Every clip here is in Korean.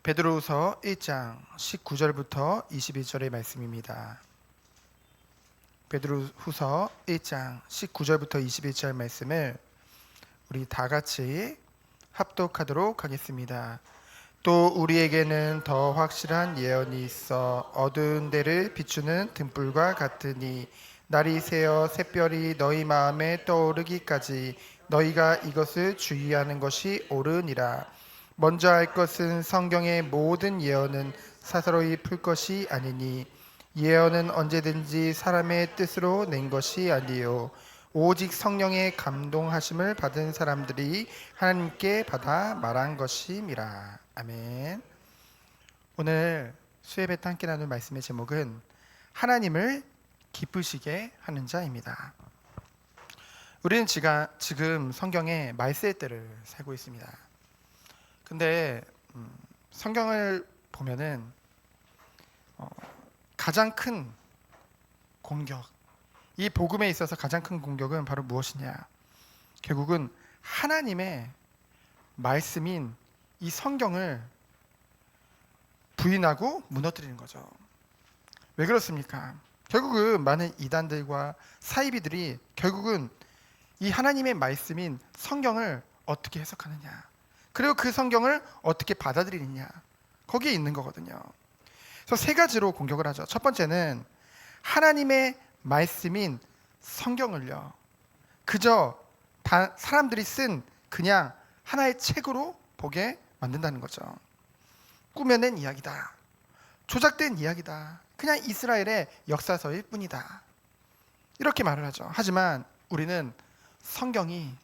베드로후서 1장 19절부터 22절의 말씀입니다. 베드로후서 1장 19절부터 21절 말씀을 우리 다 같이 합독하도록 하겠습니다. 또 우리에게는 더 확실한 예언이 있어 어두운 데를 비추는 등불과 같으니 날이 새어 샛별이 너희 마음에 떠오르기까지 너희가 이것을 주의하는 것이 옳으니라. 먼저 알 것은 성경의 모든 예언은 사사로이 풀 것이 아니니 예언은 언제든지 사람의 뜻으로 낸 것이 아니요 오직 성령의 감동하심을 받은 사람들이 하나님께 받아 말한 것임이라. 아멘. 오늘 수예배 때 함께 나눌 말씀의 제목은 하나님을 기쁘시게 하는 자입니다. 우리는 지금 성경의 말세의 때를 살고 있습니다. 근데 성경을 보면은 가장 큰 공격, 이 복음에 있어서 가장 큰 공격은 바로 무엇이냐? 결국은 하나님의 말씀인 이 성경을 부인하고 무너뜨리는 거죠. 왜 그렇습니까? 결국은 많은 이단들과 사이비들이 결국은 이 하나님의 말씀인 성경을 어떻게 해석하느냐, 그리고 그 성경을 어떻게 받아들이느냐, 거기에 있는 거거든요. 그래서 세 가지로 공격을 하죠. 첫 번째는 하나님의 말씀인 성경을요, 그저 사람들이 쓴 그냥 하나의 책으로 보게 만든다는 거죠. 꾸며낸 이야기다, 조작된 이야기다, 그냥 이스라엘의 역사서일 뿐이다, 이렇게 말을 하죠. 하지만 우리는 성경이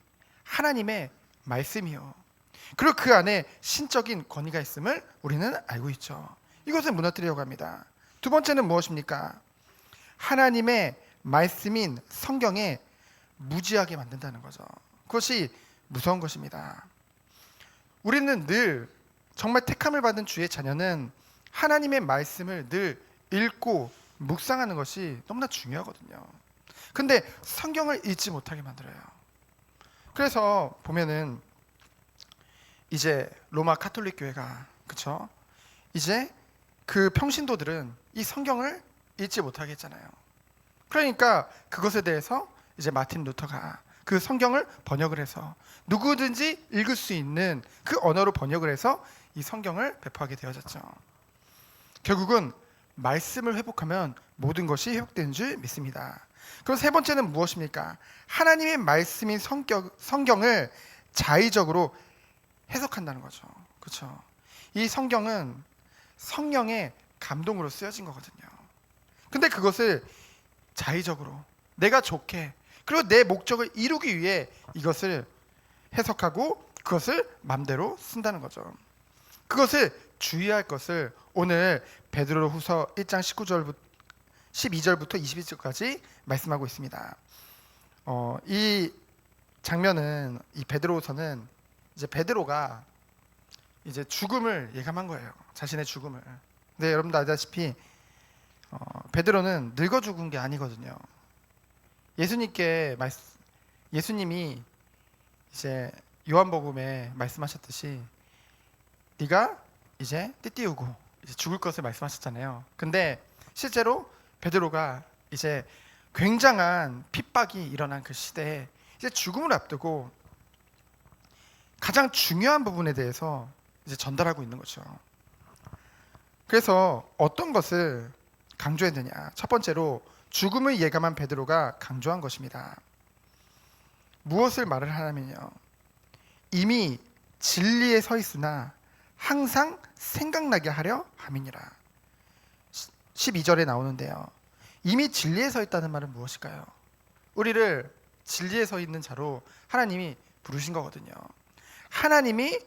하나님의 말씀이요, 그리고 그 안에 신적인 권위가 있음을 우리는 알고 있죠. 이것을 무너뜨리려고 합니다. 두 번째는 무엇입니까? 하나님의 말씀인 성경에 무지하게 만든다는 거죠. 그것이 무서운 것입니다. 우리는 늘 정말 택함을 받은 주의 자녀는 하나님의 말씀을 늘 읽고 묵상하는 것이 너무나 중요하거든요. 근데 성경을 읽지 못하게 만들어요. 그래서 보면은 이제 로마 가톨릭 교회가, 그쵸? 이제 그 평신도들은 이 성경을 읽지 못하게 했잖아요. 그러니까 그것에 대해서 이제 마틴 루터가 그 성경을 번역을 해서 누구든지 읽을 수 있는 그 언어로 번역을 해서 이 성경을 배포하게 되어졌죠. 결국은 말씀을 회복하면 모든 것이 회복되는 줄 믿습니다. 그럼 세 번째는 무엇입니까? 하나님의 말씀인 성경을 자의적으로 해석한다는 거죠. 그렇죠? 이 성경은 성령의 감동으로 쓰여진 거거든요. 근데 그것을 자의적으로 내가 좋게, 그리고 내 목적을 이루기 위해 이것을 해석하고 그것을 맘대로 쓴다는 거죠. 그것을 주의할 것을 오늘 베드로후서 1장 12절부터 22절까지 말씀하고 있습니다. 이 장면은, 이 베드로후서는 이제 베드로가 이제 죽음을 예감한 거예요. 자신의 죽음을. 근데 여러분도 알다시피 베드로는 늙어 죽은 게 아니거든요. 예수님이 이제 요한복음에 말씀하셨듯이 네가 이제 띠띠우고 이제 죽을 것을 말씀하셨잖아요. 근데 실제로 베드로가 이제 굉장한 핍박이 일어난 그 시대에 이제 죽음을 앞두고 가장 중요한 부분에 대해서 이제 전달하고 있는 거죠. 그래서 어떤 것을 강조했느냐? 첫 번째로 죽음을 예감한 베드로가 강조한 것입니다. 무엇을 말을 하냐면요, 이미 진리에 서 있으나 항상 생각나게 하려 함이니라. 12절에 나오는데요, 이미 진리에 서 있다는 말은 무엇일까요? 우리를 진리에 서 있는 자로 하나님이 부르신 거거든요. 하나님이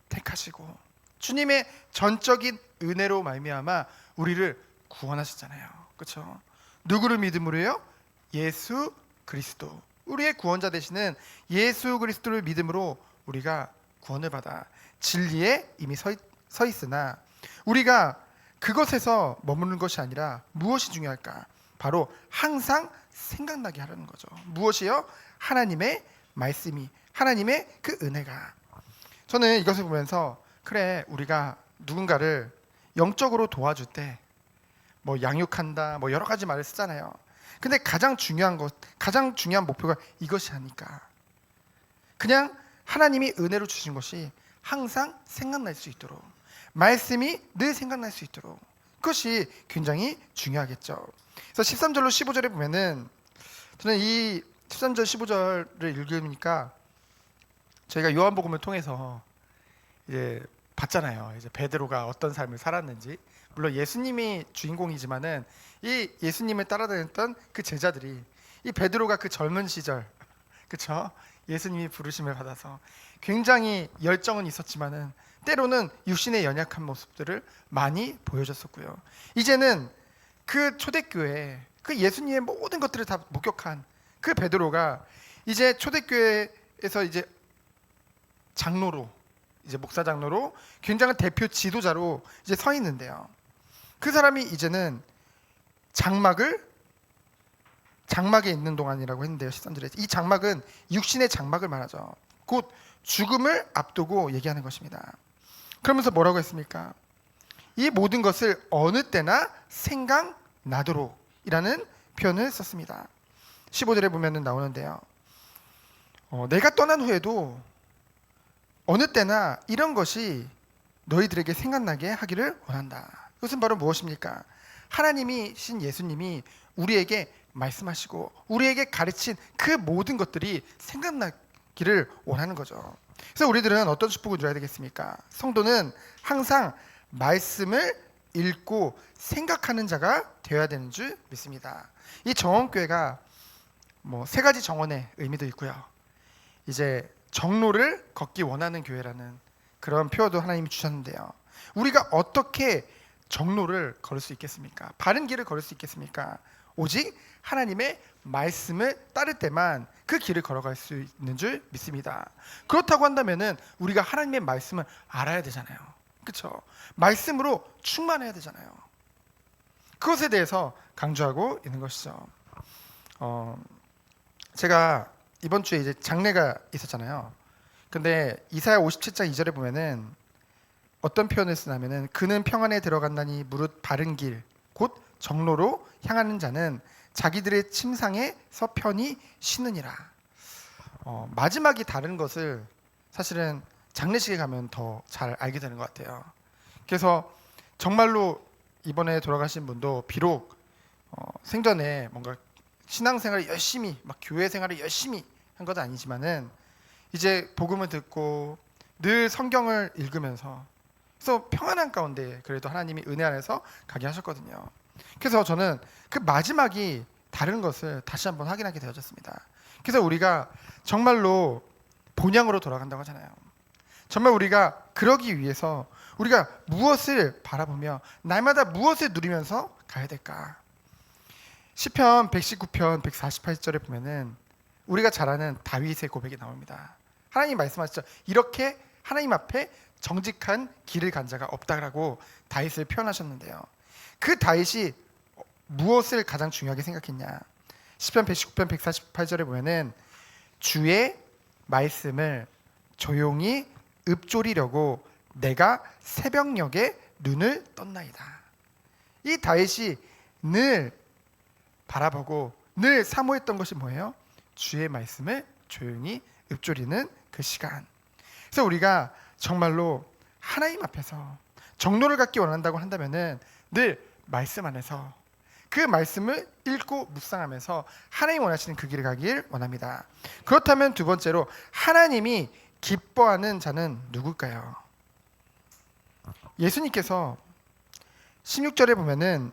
택하시고 주님의 전적인 은혜로 말미암아 우리를 구원하셨잖아요. 그렇죠? 누구를 믿음으로요? 예수 그리스도, 우리의 구원자 되시는 예수 그리스도를 믿음으로 우리가 구원을 받아 진리에 이미 서 있으나 우리가 그것에서 머무는 것이 아니라 무엇이 중요할까? 바로 항상 생각나게 하라는 거죠. 무엇이요? 하나님의 말씀이, 하나님의 그 은혜가. 저는 이것을 보면서 그래, 우리가 누군가를 영적으로 도와줄 때 뭐 양육한다, 뭐 여러 가지 말을 쓰잖아요. 근데 가장 중요한 목표가 이것이 아닐까. 그냥 하나님이 은혜로 주신 것이 항상 생각날 수 있도록, 말씀이 늘 생각날 수 있도록, 그것이 굉장히 중요하겠죠. 그래서 13절로 15절에 보면은, 저는 이 13절 15절을 읽으니까 저희가 요한복음을 통해서 이제 봤잖아요. 이제 베드로가 어떤 삶을 살았는지. 물론 예수님이 주인공이지만은 이 예수님을 따라다녔던 그 제자들이, 이 베드로가 그 젊은 시절, 그렇죠? 예수님이 부르심을 받아서 굉장히 열정은 있었지만은 때로는 육신의 연약한 모습들을 많이 보여줬었고요. 이제는 그 초대교회, 그 예수님의 모든 것들을 다 목격한 그 베드로가 이제 초대교회에서 이제 장로로, 이제 목사 장로로, 굉장한 대표 지도자로 이제 서 있는데요. 그 사람이 이제는 장막에 있는 동안이라고 했는데요. 13절에 이 장막은 육신의 장막을 말하죠. 곧 죽음을 앞두고 얘기하는 것입니다. 그러면서 뭐라고 했습니까? 이 모든 것을 어느 때나 생각나도록 이라는 표현을 썼습니다. 15절에 보면 나오는데요. 내가 떠난 후에도 어느 때나 이런 것이 너희들에게 생각나게 하기를 원한다. 이것은 바로 무엇입니까? 하나님이신 예수님이 우리에게 말씀하시고 우리에게 가르친 그 모든 것들이 생각나기를 원하는 거죠. 그래서 우리들은 어떤 축복을 누려야 되겠습니까? 성도는 항상 말씀을 읽고 생각하는 자가 되어야 되는 줄 믿습니다. 이 정원교회가 뭐 세 가지 정원의 의미도 있고요. 이제 정로를 걷기 원하는 교회라는 그런 표어도 하나님이 주셨는데요. 우리가 어떻게 정로를 걸을 수 있겠습니까? 바른 길을 걸을 수 있겠습니까? 오직 하나님의 말씀을 따를 때만 그 길을 걸어갈 수 있는 줄 믿습니다. 그렇다고 한다면은 우리가 하나님의 말씀을 알아야 되잖아요. 그렇죠? 말씀으로 충만해야 되잖아요. 그것에 대해서 강조하고 있는 것이죠. 제가 이번 주에 이제 장례가 있었잖아요. 근데 이사야 57장 2절에 보면은 어떤 표현을 쓰냐면은 그는 평안에 들어간다니 무릇 바른 길 곧 정로로 향하는 자는 자기들의 침상에서 편히 쉬느니라. 마지막이 다른 것을 사실은 장례식에 가면 더 잘 알게 되는 것 같아요. 그래서 정말로 이번에 돌아가신 분도 비록 생전에 뭔가 신앙생활을 열심히, 막 교회 생활을 열심히 한 것은 아니지만은 이제 복음을 듣고 늘 성경을 읽으면서, 그래서 평안한 가운데 그래도 하나님이 은혜 안에서 가게 하셨거든요. 그래서 저는 그 마지막이 다른 것을 다시 한번 확인하게 되어졌습니다. 그래서 우리가 정말로 본향으로 돌아간다고 하잖아요. 정말 우리가 그러기 위해서 우리가 무엇을 바라보며 날마다 무엇을 누리면서 가야 될까? 시편 119편 148절에 보면은 우리가 잘 아는 다윗의 고백이 나옵니다. 하나님 말씀하시죠. 이렇게 하나님 앞에 정직한 길을 간 자가 없다라고 다윗을 표현하셨는데요. 그 다윗이 무엇을 가장 중요하게 생각했냐? 시편 119편 148절에 보면은 주의 말씀을 조용히 읊조리려고 내가 새벽녘에 눈을 떴나이다. 이 다윗이 늘 바라보고 늘 사모했던 것이 뭐예요? 주의 말씀을 조용히 읊조리는 그 시간. 그래서 우리가 정말로 하나님 앞에서 정로를 갖기 원한다고 한다면은 늘 말씀 안에서 그 말씀을 읽고 묵상하면서 하나님 원하시는 그 길을 가길 원합니다. 그렇다면 두 번째로 하나님이 기뻐하는 자는 누굴까요? 예수님께서 16절에 보면은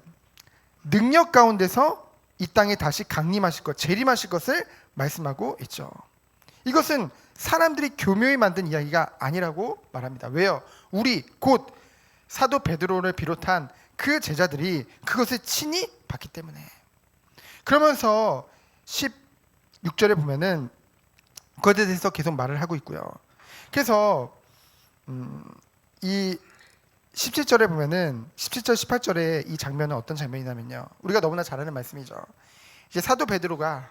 능력 가운데서 이 땅에 다시 강림하실 것, 재림하실 것을 말씀하고 있죠. 이것은 사람들이 교묘히 만든 이야기가 아니라고 말합니다. 왜요? 우리 곧 사도 베드로를 비롯한 그 제자들이 그것을 친히 봤기 때문에. 그러면서 16절에 보면은 그것에 대해서 계속 말을 하고 있고요. 그래서 이 17절에 보면은 17절 18절에 이 장면은 어떤 장면이냐면요. 우리가 너무나 잘 아는 말씀이죠. 이제 사도 베드로가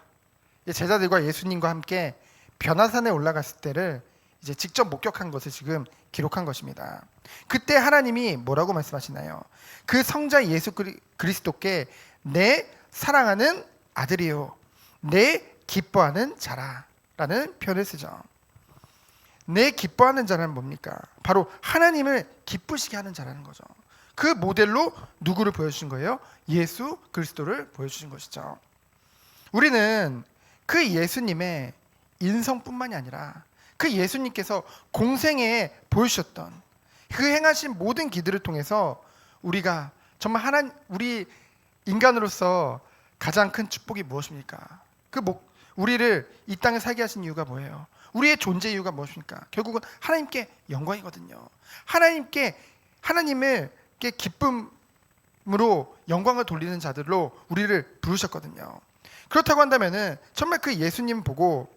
제자들과 예수님과 함께 변화산에 올라갔을 때를 이제 직접 목격한 것을 지금 기록한 것입니다. 그때 하나님이 뭐라고 말씀하시나요? 그 성자 예수 그리스도께 내 사랑하는 아들이요 내 기뻐하는 자라 라는 표현을 쓰죠. 내 기뻐하는 자는 뭡니까? 바로 하나님을 기쁘시게 하는 자라는 거죠. 그 모델로 누구를 보여주신 거예요? 예수 그리스도를 보여주신 것이죠. 우리는 그 예수님의 인성뿐만이 아니라 그 예수님께서 공생애에 보여주셨던 그 행하신 모든 기들을 통해서 우리가 정말 우리 인간으로서 가장 큰 축복이 무엇입니까? 우리를 이 땅에 살게 하신 이유가 뭐예요? 우리의 존재 이유가 무엇입니까? 결국은 하나님께 영광이거든요. 하나님께 기쁨으로 영광을 돌리는 자들로 우리를 부르셨거든요. 그렇다고 한다면은 정말 그 예수님 보고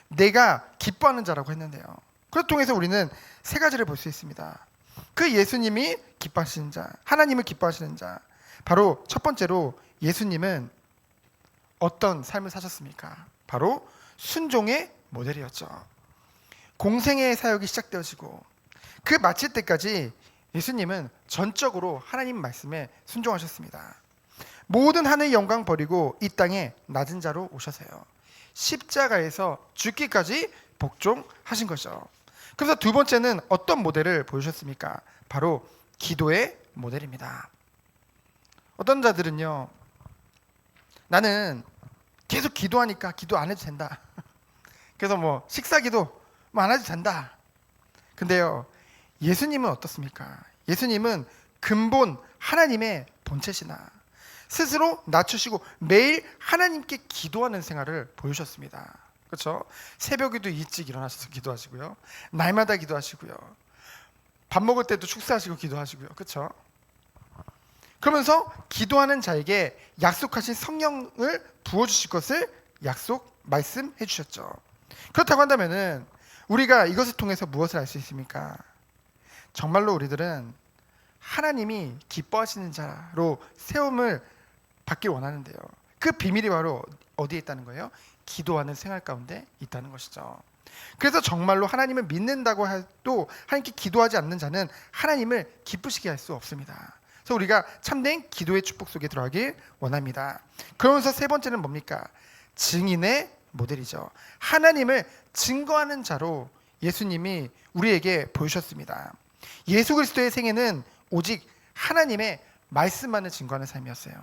내가 기뻐하는 자라고 했는데요. 그걸 통해서 우리는 세 가지를 볼 수 있습니다. 그 예수님이 기뻐하시는 자, 하나님을 기뻐하시는 자. 바로 첫 번째로 예수님은 어떤 삶을 사셨습니까? 바로 순종의 모델이었죠. 공생애의 사역이 시작되어지고 그 마칠 때까지 예수님은 전적으로 하나님 말씀에 순종하셨습니다. 모든 하늘의 영광 버리고 이 땅에 낮은 자로 오셔서요. 십자가에서 죽기까지 복종하신 거죠. 그래서 두 번째는 어떤 모델을 보여주셨습니까? 바로 기도의 모델입니다. 어떤 자들은요, 나는 계속 기도하니까 기도 안 해도 된다. 그래서 뭐 식사기도 뭐 안 해도 된다. 근데요, 예수님은 어떻습니까? 예수님은 근본 하나님의 본체시나 스스로 낮추시고 매일 하나님께 기도하는 생활을 보여주셨습니다. 그렇죠? 새벽에도 일찍 일어나셔서 기도하시고요, 날마다 기도하시고요, 밥 먹을 때도 축사하시고 기도하시고요. 그렇죠? 그러면서 기도하는 자에게 약속하신 성령을 부어주실 것을 말씀해 주셨죠. 그렇다고 한다면은 우리가 이것을 통해서 무엇을 알 수 있습니까? 정말로 우리들은 하나님이 기뻐하시는 자로 세움을 받길 원하는데요. 그 비밀이 바로 어디에 있다는 거예요? 기도하는 생활 가운데 있다는 것이죠. 그래서 정말로 하나님을 믿는다고 해도 하나님께 기도하지 않는 자는 하나님을 기쁘시게 할 수 없습니다. 그래서 우리가 참된 기도의 축복 속에 들어가길 원합니다. 그러면서 세 번째는 뭡니까? 증인의 모델이죠. 하나님을 증거하는 자로 예수님이 우리에게 보여주셨습니다. 예수 그리스도의 생애는 오직 하나님의 말씀만을 증거하는 삶이었어요.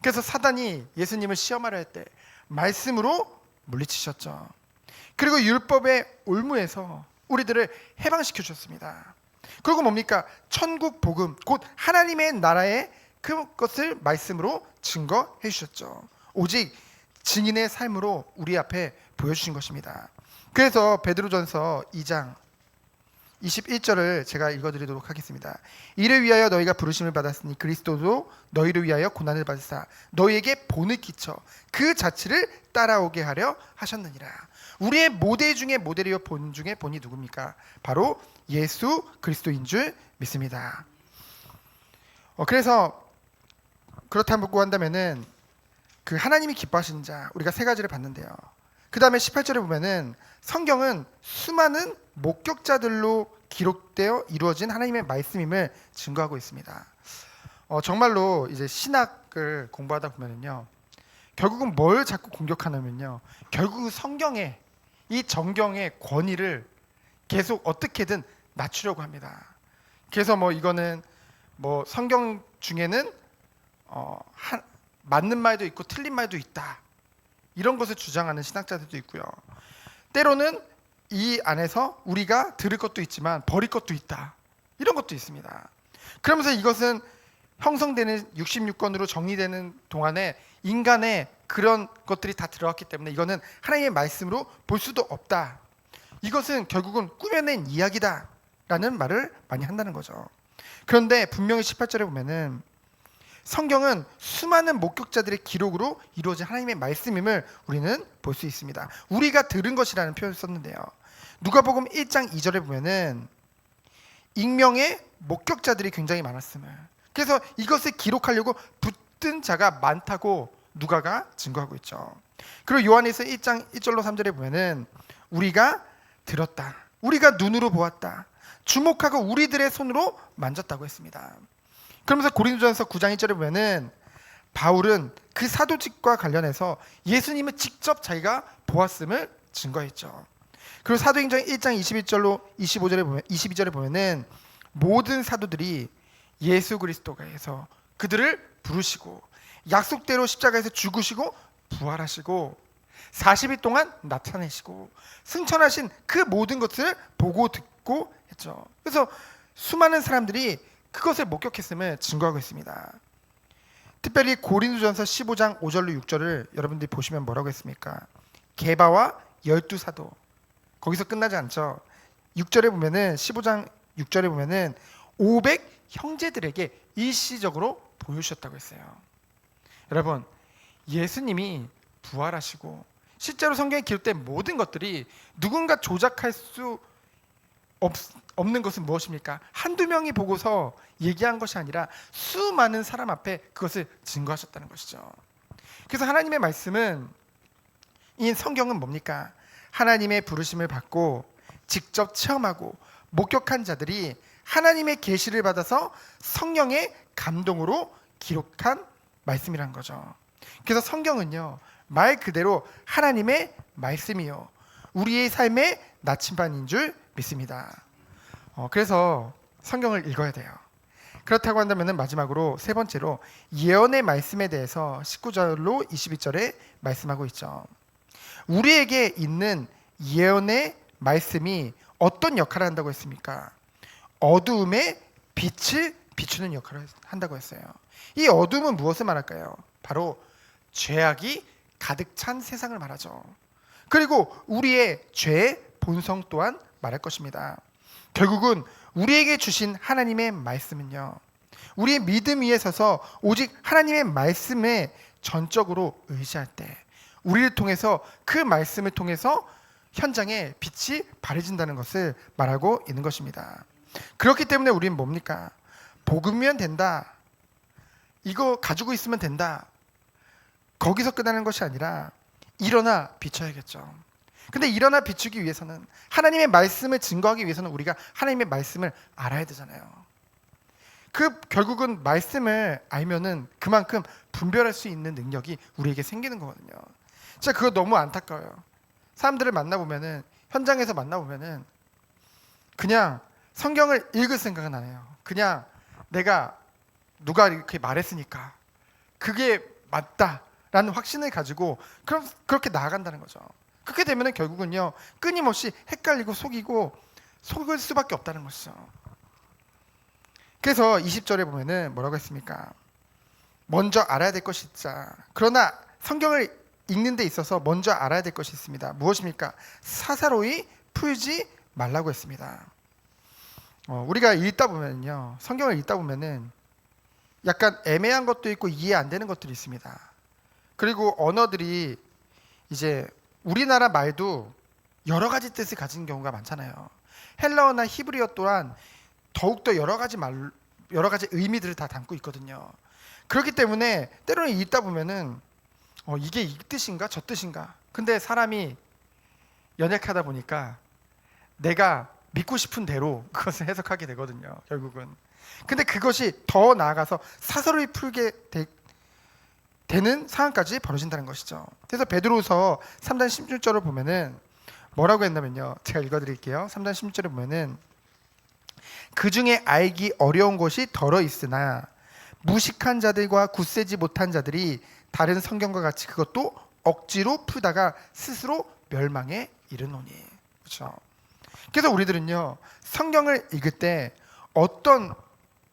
그래서 사단이 예수님을 시험하려 할 때 말씀으로 물리치셨죠. 그리고 율법의 올무에서 우리들을 해방시켜 주셨습니다. 그리고 뭡니까? 천국 복음, 곧 하나님의 나라의 그것을 말씀으로 증거해 주셨죠. 오직 증인의 삶으로 우리 앞에 보여주신 것입니다. 그래서 베드로전서 2장 21절을 제가 읽어드리도록 하겠습니다. 이를 위하여 너희가 부르심을 받았으니 그리스도도 너희를 위하여 고난을 받으사 너희에게 본을 끼쳐 그 자취를 따라오게 하려 하셨느니라. 우리의 모델 중에 모델이요 본 중에 본이 누굽니까? 바로 예수 그리스도인 줄 믿습니다. 그래서 그렇다고 한다면은 그 하나님이 기뻐하시는 자 우리가 세 가지를 봤는데요. 그 다음에 18절에 보면은 성경은 수많은 목격자들로 기록되어 이루어진 하나님의 말씀임을 증거하고 있습니다. 정말로 이제 신학을 공부하다 보면은요, 결국은 뭘 자꾸 공격하냐면요, 결국 성경의 이 정경의 권위를 계속 어떻게든 낮추려고 합니다. 그래서 뭐 이거는 뭐 성경 중에는 맞는 말도 있고 틀린 말도 있다, 이런 것을 주장하는 신학자들도 있고요. 때로는 이 안에서 우리가 들을 것도 있지만 버릴 것도 있다, 이런 것도 있습니다. 그러면서 이것은 형성되는 66권으로 정리되는 동안에 인간의 그런 것들이 다 들어갔기 때문에 이거는 하나님의 말씀으로 볼 수도 없다, 이것은 결국은 꾸며낸 이야기다 라는 말을 많이 한다는 거죠. 그런데 분명히 18절에 보면은 성경은 수많은 목격자들의 기록으로 이루어진 하나님의 말씀임을 우리는 볼 수 있습니다. 우리가 들은 것이라는 표현을 썼는데요, 누가복음 1장 2절에 보면은 익명의 목격자들이 굉장히 많았음을, 그래서 이것을 기록하려고 붙든 자가 많다고 누가가 증거하고 있죠. 그리고 요한에서 1장 1절로 3절에 보면은 우리가 들었다. 우리가 눈으로 보았다. 주목하고 우리들의 손으로 만졌다고 했습니다. 그러면서 고린도전서 9장 1절에 보면은 바울은 그 사도직과 관련해서 예수님을 직접 자기가 보았음을 증거했죠. 그리고 사도행전 1장 22절에 보면은 모든 사도들이 예수 그리스도가에서 그들을 부르시고 약속대로 십자가에서 죽으시고 부활하시고 40일 동안 나타내시고 승천하신 그 모든 것을 보고 듣고 했죠. 그래서 수많은 사람들이 그것을 목격했음을 증거하고 있습니다. 특별히 고린도전서 15장 5절로 6절을 여러분들이 보시면 뭐라고 했습니까? 게바와 12사도 거기서 끝나지 않죠. 6절에 보면은 15장 6절에 보면은 500 형제들에게 일시적으로 보여주셨다고 했어요. 여러분, 예수님이 부활하시고 실제로 성경에 기록된 모든 것들이 누군가 조작할 수 없는 것은 무엇입니까? 한두 명이 보고서 얘기한 것이 아니라 수많은 사람 앞에 그것을 증거하셨다는 것이죠. 그래서 하나님의 말씀은, 이 성경은 뭡니까? 하나님의 부르심을 받고 직접 체험하고 목격한 자들이 하나님의 계시를 받아서 성령의 감동으로 기록한 말씀이란 거죠. 그래서 성경은요, 말 그대로 하나님의 말씀이요 우리의 삶의 나침반인 줄 믿습니다. 그래서 성경을 읽어야 돼요. 그렇다고 한다면 마지막으로 세 번째로 예언의 말씀에 대해서 19절로 22절에 말씀하고 있죠. 우리에게 있는 예언의 말씀이 어떤 역할을 한다고 했습니까? 어두움에 빛을 비추는 역할을 한다고 했어요. 이 어둠은 무엇을 말할까요? 바로 죄악이 가득 찬 세상을 말하죠. 그리고 우리의 죄의 본성 또한 말할 것입니다. 결국은 우리에게 주신 하나님의 말씀은요, 우리의 믿음 위에 서서 오직 하나님의 말씀에 전적으로 의지할 때 우리를 통해서, 그 말씀을 통해서 현장에 빛이 발해진다는 것을 말하고 있는 것입니다. 그렇기 때문에 우리는 뭡니까? 복음이면 된다, 이거 가지고 있으면 된다, 거기서 끝나는 것이 아니라 일어나 비춰야겠죠. 근데 일어나 비추기 위해서는, 하나님의 말씀을 증거하기 위해서는 우리가 하나님의 말씀을 알아야 되잖아요. 결국은 말씀을 알면은 그만큼 분별할 수 있는 능력이 우리에게 생기는 거거든요. 진짜 그거 너무 안타까워요. 사람들을 만나보면은, 현장에서 만나보면은 그냥 성경을 읽을 생각은 안 해요. 그냥 내가 누가 이렇게 말했으니까 그게 맞다라는 확신을 가지고 그렇게 나아간다는 거죠. 그렇게 되면은 결국은요, 끊임없이 헷갈리고 속을 수밖에 없다는 것이죠. 그래서 20절에 보면은 뭐라고 했습니까? 먼저 알아야 될 것이 있자. 그러나 성경을 읽는 데 있어서 먼저 알아야 될 것이 있습니다. 무엇입니까? 사사로이 풀지 말라고 했습니다. 우리가 읽다 보면요, 성경을 읽다 보면은 약간 애매한 것도 있고 이해 안 되는 것들이 있습니다. 그리고 언어들이 이제 우리나라 말도 여러 가지 뜻을 가진 경우가 많잖아요. 헬라어나 히브리어 또한 더욱더 여러 가지 의미들을 다 담고 있거든요. 그렇기 때문에 때로는 읽다 보면은 이게 이 뜻인가 저 뜻인가. 근데 사람이 연약하다 보니까 내가 믿고 싶은 대로 그것을 해석하게 되거든요, 결국은. 근데 그것이 더 나아가서 사설을 풀게 되는 상황까지 벌어진다는 것이죠. 그래서 베드로서 3장 16절을 보면은 뭐라고 했냐면요, 제가 읽어드릴게요. 3장 16절에 보면은 그 중에 알기 어려운 것이 덜어 있으나 무식한 자들과 굳세지 못한 자들이 다른 성경과 같이 그것도 억지로 풀다가 스스로 멸망에 이르노니. 그렇죠? 그래서 우리들은요, 성경을 읽을 때 어떤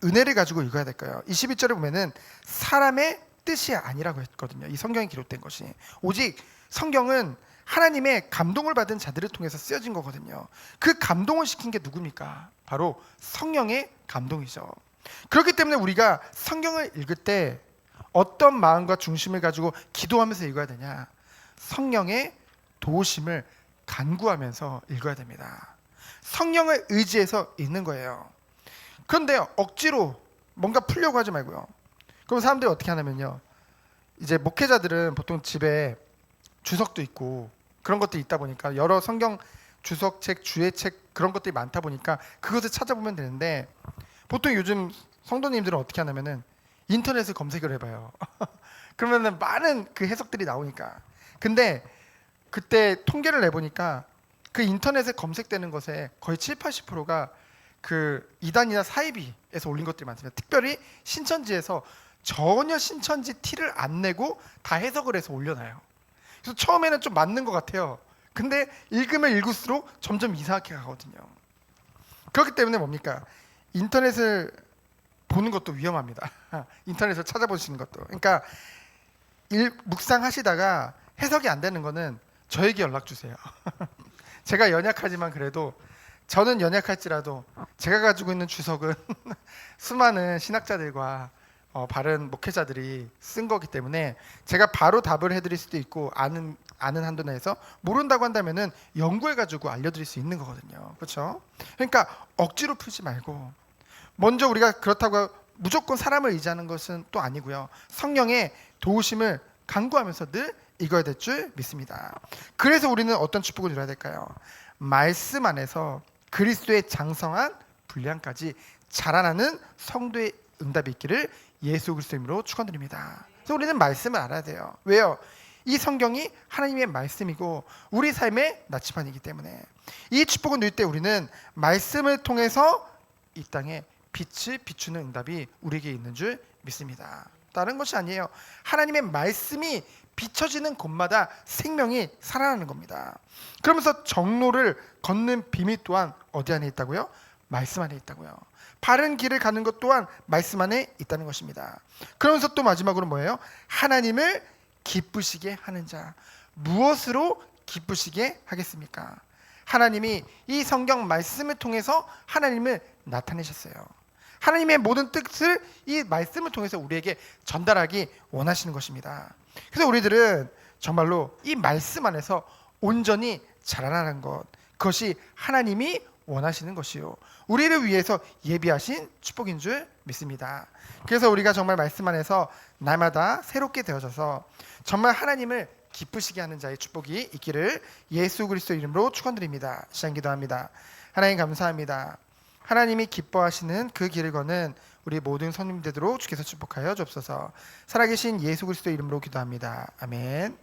은혜를 가지고 읽어야 될까요? 21절에 보면은 사람의 뜻이 아니라고 했거든요. 이 성경에 기록된 것이 오직 성경은 하나님의 감동을 받은 자들을 통해서 쓰여진 거거든요. 그 감동을 시킨 게 누굽니까? 바로 성령의 감동이죠. 그렇기 때문에 우리가 성경을 읽을 때 어떤 마음과 중심을 가지고 기도하면서 읽어야 되냐? 성령의 도우심을 간구하면서 읽어야 됩니다. 성령을 의지해서 읽는 거예요. 그런데 억지로 뭔가 풀려고 하지 말고요. 그럼 사람들이 어떻게 하냐면요, 이제 목회자들은 보통 집에 주석도 있고 그런 것도 있다 보니까 여러 성경 주석책, 주예책 그런 것들이 많다 보니까 그것을 찾아보면 되는데 보통 요즘 성도님들은 어떻게 하냐면은 인터넷에 검색을 해봐요. 그러면은 많은 그 해석들이 나오니까. 근데 그때 통계를 내보니까 그 인터넷에 검색되는 것에 거의 7, 80%가 그 이단이나 사이비에서 올린 것들이 많습니다. 특별히 신천지에서 전혀 신천지 티를 안 내고 다 해석을 해서 올려놔요. 그래서 처음에는 좀 맞는 것 같아요. 근데 읽으면 읽을수록 점점 이상하게 가거든요. 그렇기 때문에 뭡니까? 인터넷을 보는 것도 위험합니다. 인터넷을 찾아보시는 것도. 그러니까 묵상하시다가 해석이 안 되는 거는 저에게 연락 주세요. 제가 연약하지만 그래도 저는 연약할지라도 제가 가지고 있는 주석은 수많은 신학자들과 바른 목회자들이 쓴 거기 때문에 제가 바로 답을 해드릴 수도 있고 아는 한도 내에서 모른다고 한다면은 연구해가지고 알려드릴 수 있는 거거든요. 그렇죠? 그러니까 억지로 풀지 말고 먼저 우리가 그렇다고 무조건 사람을 의지하는 것은 또 아니고요. 성령의 도우심을 간구하면서 늘 읽어야 될 줄 믿습니다. 그래서 우리는 어떤 축복을 누려야 될까요? 말씀 안에서 그리스도의 장성한 분량까지 자라나는 성도의 응답이 있기를 예수 그리스도 이름으로 축원드립니다. 그래서 우리는 말씀을 알아야 돼요. 왜요? 이 성경이 하나님의 말씀이고 우리 삶의 나침반이기 때문에 이 축복을 누릴 때 우리는 말씀을 통해서 이 땅에 빛을 비추는 응답이 우리에게 있는 줄 믿습니다. 다른 것이 아니에요. 하나님의 말씀이 비춰지는 곳마다 생명이 살아나는 겁니다. 그러면서 정로를 걷는 비밀 또한 어디 안에 있다고요? 말씀 안에 있다고요. 바른 길을 가는 것 또한 말씀 안에 있다는 것입니다. 그러면서 또 마지막으로 뭐예요? 하나님을 기쁘시게 하는 자. 무엇으로 기쁘시게 하겠습니까? 하나님이 이 성경 말씀을 통해서 하나님을 나타내셨어요. 하나님의 모든 뜻을 이 말씀을 통해서 우리에게 전달하기 원하시는 것입니다. 그래서 우리들은 정말로 이 말씀 안에서 온전히 자라나는 것, 그것이 하나님이 원하시는 것이요 우리를 위해서 예비하신 축복인 줄 믿습니다. 그래서 우리가 정말 말씀 안에서 날마다 새롭게 되어져서 정말 하나님을 기쁘시게 하는 자의 축복이 있기를 예수 그리스도 이름으로 축원드립니다. 시간 기도합니다. 하나님 감사합니다. 하나님이 기뻐하시는 그 길을 거는 우리 모든 성님 되도록 주께서 축복하여 주옵소서. 살아계신 예수 그리스도 이름으로 기도합니다. 아멘.